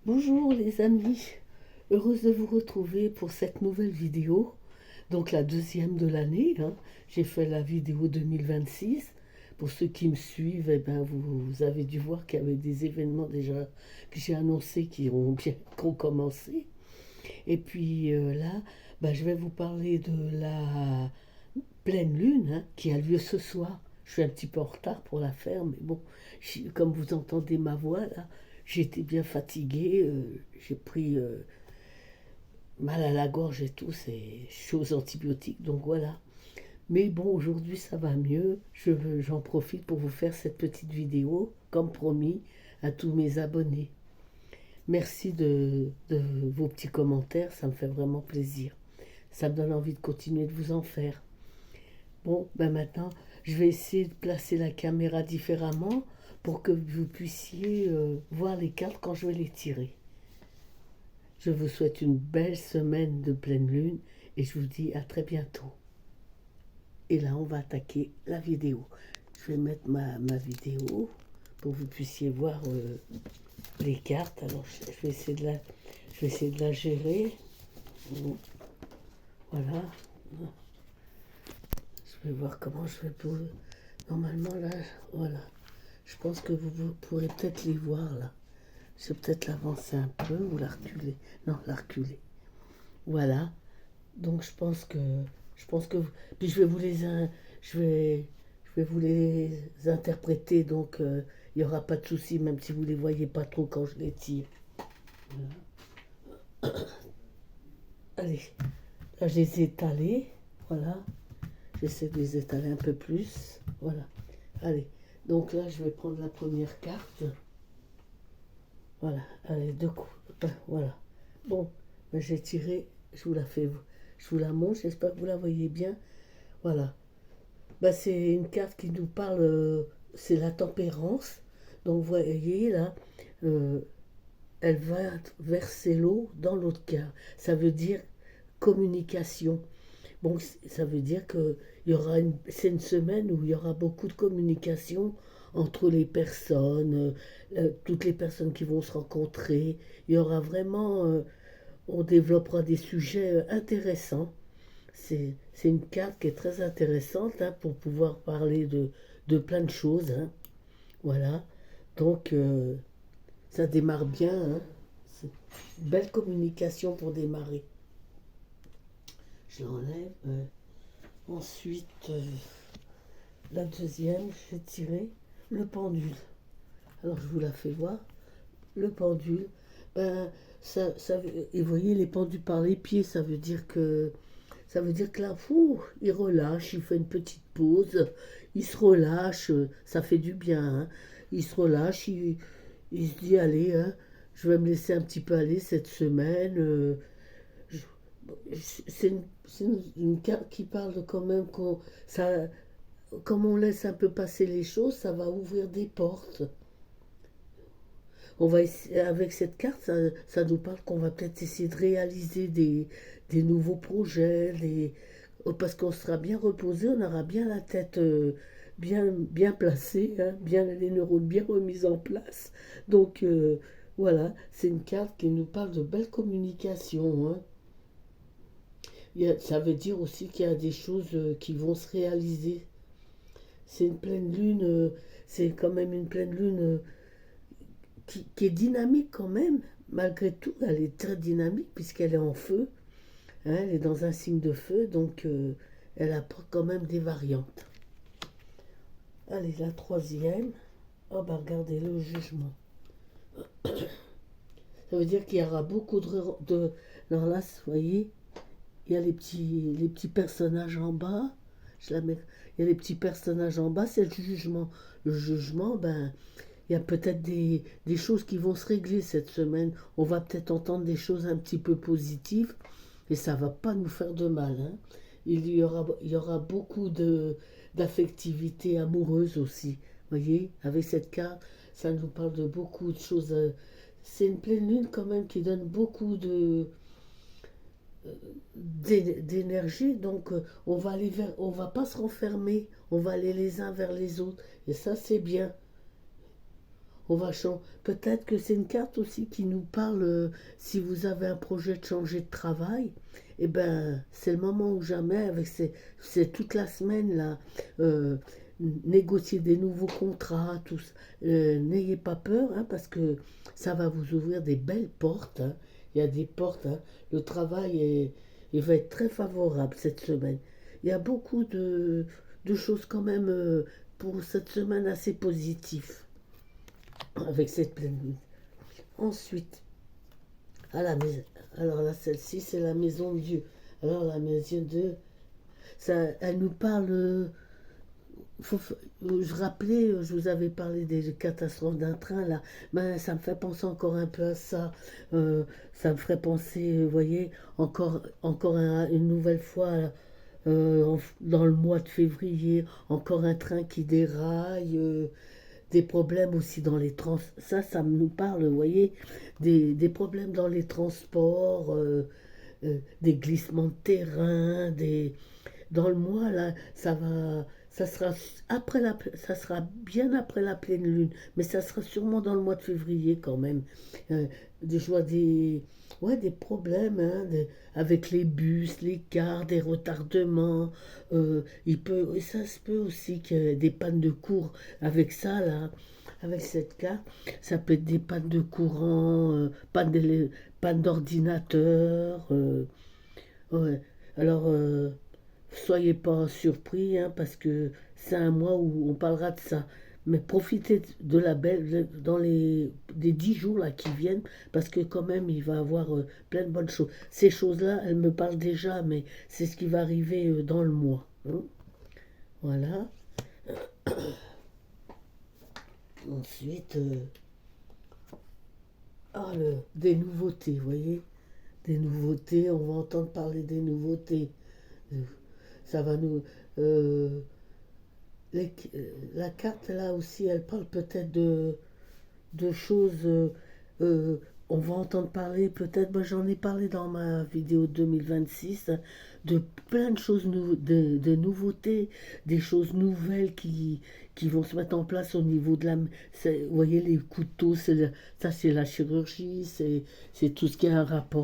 Bonjour les amis, heureuse de vous retrouver pour cette nouvelle vidéo, donc la deuxième de l'année, hein. J'ai fait la vidéo 2026. Pour ceux qui me suivent, eh ben, vous avez dû voir qu'il y avait des événements déjà que j'ai annoncés qui ont commencé. Et puis là, ben, je vais vous parler de la pleine lune, hein, qui a lieu ce soir. Je suis un petit peu en retard pour la faire, mais bon, comme vous entendez ma voix là, j'ai été bien fatiguée, j'ai pris mal à la gorge et tout, je suis aux antibiotiques, donc voilà. Mais bon, aujourd'hui ça va mieux, j'en profite pour vous faire cette petite vidéo, comme promis, à tous mes abonnés. Merci de vos petits commentaires, ça me fait vraiment plaisir. Ça me donne envie de continuer de vous en faire. Bon, ben maintenant, je vais essayer de placer la caméra différemment pour que vous puissiez voir les cartes quand je vais les tirer. Je vous souhaite une belle semaine de pleine lune et je vous dis à très bientôt. Et là, on va attaquer la vidéo. Je vais mettre ma vidéo pour que vous puissiez voir les cartes. Alors, je vais essayer de la gérer. Voilà. Je vais voir comment je vais pour... Normalement, là, voilà. Je pense que vous pourrez peut-être les voir, là. Je vais peut-être l'avancer un peu ou la reculer. Non, la reculer. Voilà. Donc je pense que puis je vais vous les interpréter, donc il n'y aura pas de souci même si vous ne les voyez pas trop quand je les tire. Allez, là je les ai étalés, voilà. J'essaie de les étaler un peu plus, voilà. Allez, donc là je vais prendre la première carte. Voilà, allez, deux coups. Voilà. Bon, ben, j'ai tiré, je vous la montre, j'espère que vous la voyez bien. Voilà. Ben, c'est une carte qui nous parle, c'est la tempérance. Donc vous voyez là, euh, elle va verser l'eau dans l'autre carte. Ça veut dire communication. Bon, ça veut dire que c'est une semaine où il y aura beaucoup de communication entre les personnes, toutes les personnes qui vont se rencontrer. Il y aura vraiment, on développera des sujets intéressants. C'est une carte qui est très intéressante, hein, pour pouvoir parler de plein de choses, hein. Voilà. Donc, ça démarre bien, hein. C'est une belle communication pour démarrer. Je l'enlève. Ensuite, la deuxième, je vais tirer le pendule. Alors, je vous la fais voir. Le pendule, ben, et vous voyez les pendus par les pieds, ça veut dire que là, fou, il relâche, il fait une petite pause, il se relâche, ça fait du bien, hein. Il se relâche, il se dit, allez, hein, je vais me laisser un petit peu aller cette semaine. Je- c'est une carte qui parle quand même comme on laisse un peu passer les choses, ça va ouvrir des portes. Avec cette carte, ça nous parle qu'on va peut-être essayer de réaliser des nouveaux projets, parce qu'on sera bien reposé, on aura bien la tête bien placée, hein, bien les neurones bien remis en place. Donc voilà, c'est une carte qui nous parle de belle communication, hein. Ça veut dire aussi qu'il y a des choses qui vont se réaliser. C'est une pleine lune, c'est quand même une pleine lune qui est dynamique quand même. Malgré tout, elle est très dynamique puisqu'elle est en feu, hein, elle est dans un signe de feu, donc elle apporte quand même des variantes. Allez, la troisième. Oh bah regardez le jugement. Ça veut dire qu'il y aura beaucoup de... Alors là, vous voyez, il y a les petits personnages en bas. Il y a les petits personnages en bas, c'est le jugement. Le jugement, ben, il y a peut-être des choses qui vont se régler cette semaine. On va peut-être entendre des choses un petit peu positives et ça va pas nous faire de mal, hein. Il y aura beaucoup d'affectivité amoureuse aussi. Vous voyez, avec cette carte, ça nous parle de beaucoup de choses. C'est une pleine lune quand même qui donne beaucoup d'énergie, donc on va pas se renfermer, on va aller les uns vers les autres et ça c'est bien. On va changer. Peut-être que c'est une carte aussi qui nous parle si vous avez un projet de changer de travail. Eh ben, c'est le moment ou jamais. Avec c'est toute la semaine là. euh, Négocier des nouveaux contrats, tous. N'ayez pas peur, hein, parce que ça va vous ouvrir des belles portes, hein. Il y a des portes, hein. Le travail il va être très favorable cette semaine. Il y a beaucoup de choses quand même pour cette semaine assez positives avec cette pleine lune. Ensuite, à la maison. Alors là, celle-ci, c'est la maison de Dieu. Alors la maison de Dieu, ça, elle nous parle. Faut, je rappelais, je vous avais parlé des catastrophes d'un train là. Ben, ça me fait penser encore un peu à ça. Ça me ferait penser, vous voyez, encore une nouvelle fois dans le mois de février, encore un train qui déraille. Des problèmes aussi dans les trans. Ça nous parle, vous voyez, des problèmes dans les transports, des glissements de terrain, dans le mois là, ça sera ça sera bien après la pleine lune, mais ça sera sûrement dans le mois de février quand même. Je vois ouais, des problèmes hein, avec les bus, les cars, des retardements. Et ça se peut aussi qu'il y ait des pannes de cours avec ça là. Avec cette carte, ça peut être des pannes de courant, panne d'ordinateur. Ouais. Alors, soyez pas surpris, hein, parce que c'est un mois où on parlera de ça. Mais profitez de la belle dans des 10 jours là qui viennent, parce que quand même il va y avoir plein de bonnes choses. Ces choses-là, elles me parlent déjà, mais c'est ce qui va arriver dans le mois, hein. Voilà. Ensuite, des nouveautés, vous voyez, des nouveautés. On va entendre parler des nouveautés. Euh, Ça va nous. euh, la carte là aussi, elle parle peut-être de choses. Euh, on va entendre parler peut-être, moi j'en ai parlé dans ma vidéo 2026, hein, de plein de choses, de nouveautés, des choses nouvelles qui vont se mettre en place au niveau de la. Vous voyez, les couteaux, ça c'est la chirurgie, c'est tout ce qui a un rapport